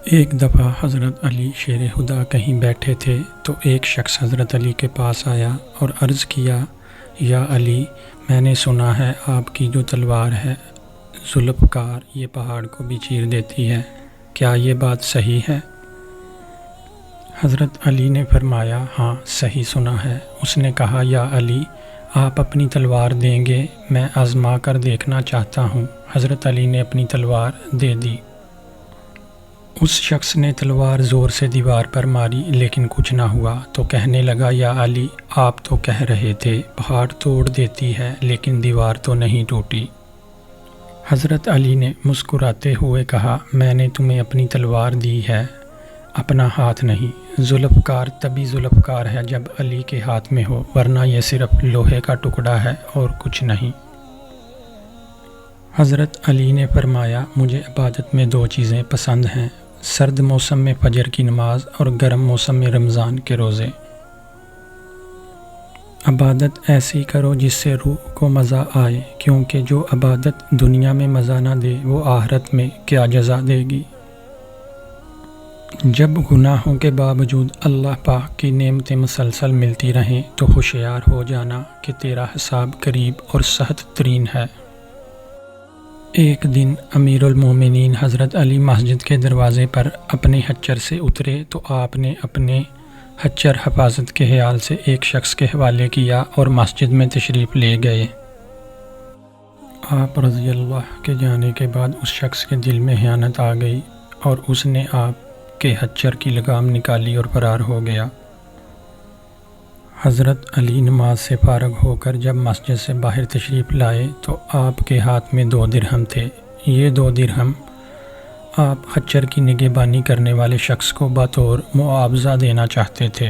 ایک دفعہ حضرت علی شیر خدا کہیں بیٹھے تھے تو ایک شخص حضرت علی کے پاس آیا اور عرض کیا، یا علی، میں نے سنا ہے آپ کی جو تلوار ہے ذوالفقار یہ پہاڑ کو بھی چیر دیتی ہے، کیا یہ بات صحیح ہے؟ حضرت علی نے فرمایا، ہاں صحیح سنا ہے۔ اس نے کہا، یا علی، آپ اپنی تلوار دیں گے؟ میں آزما کر دیکھنا چاہتا ہوں۔ حضرت علی نے اپنی تلوار دے دی۔ اس شخص نے تلوار زور سے دیوار پر ماری لیکن کچھ نہ ہوا تو کہنے لگا، یا علی، آپ تو کہہ رہے تھے پہاڑ توڑ دیتی ہے لیکن دیوار تو نہیں ٹوٹی۔ حضرت علی نے مسکراتے ہوئے کہا، میں نے تمہیں اپنی تلوار دی ہے، اپنا ہاتھ نہیں۔ ذوالفقار تبھی ذوالفقار ہے جب علی کے ہاتھ میں ہو، ورنہ یہ صرف لوہے کا ٹکڑا ہے اور کچھ نہیں۔ حضرت علی نے فرمایا، مجھے عبادت میں دو چیزیں پسند ہیں، سرد موسم میں فجر کی نماز اور گرم موسم میں رمضان کے روزے۔ عبادت ایسی کرو جس سے روح کو مزہ آئے، کیونکہ جو عبادت دنیا میں مزہ نہ دے وہ آخرت میں کیا جزا دے گی۔ جب گناہوں کے باوجود اللہ پاک کی نعمتیں مسلسل ملتی رہیں تو ہوشیار ہو جانا کہ تیرا حساب قریب اور سخت ترین ہے۔ ایک دن امیر المومنین حضرت علی مسجد کے دروازے پر اپنے خچر سے اترے تو آپ نے اپنے خچر حفاظت کے خیال سے ایک شخص کے حوالے کیا اور مسجد میں تشریف لے گئے۔ آپ رضی اللہ کے جانے کے بعد اس شخص کے دل میں خیانت آ گئی اور اس نے آپ کے خچر کی لگام نکالی اور فرار ہو گیا۔ حضرت علی نماز سے فارغ ہو کر جب مسجد سے باہر تشریف لائے تو آپ کے ہاتھ میں 2 درہم تھے۔ یہ 2 درہم آپ خچر کی نگہبانی کرنے والے شخص کو بطور معاوضہ دینا چاہتے تھے،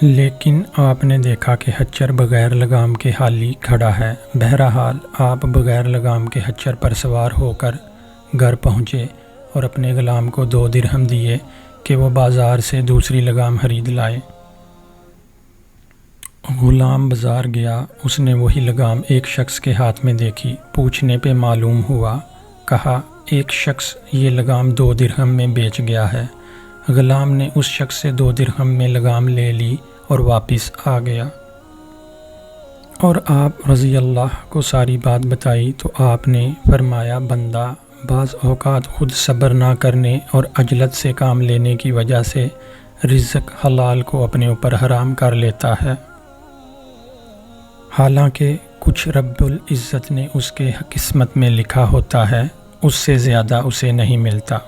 لیکن آپ نے دیکھا کہ خچر بغیر لگام کے خالی کھڑا ہے۔ بہرحال آپ بغیر لگام کے خچر پر سوار ہو کر گھر پہنچے اور اپنے غلام کو 2 درہم دیے کہ وہ بازار سے دوسری لگام خرید لائے۔ غلام بازار گیا، اس نے وہی لگام ایک شخص کے ہاتھ میں دیکھی، پوچھنے پہ معلوم ہوا، کہا، ایک شخص یہ لگام 2 درہم میں بیچ گیا ہے۔ غلام نے اس شخص سے 2 درہم میں لگام لے لی اور واپس آ گیا، اور آپ رضی اللہ کو ساری بات بتائی تو آپ نے فرمایا، بندہ بعض اوقات خود صبر نہ کرنے اور عجلت سے کام لینے کی وجہ سے رزق حلال کو اپنے اوپر حرام کر لیتا ہے، حالانکہ کچھ رب العزت نے اس کے قسمت میں لکھا ہوتا ہے، اس سے زیادہ اسے نہیں ملتا۔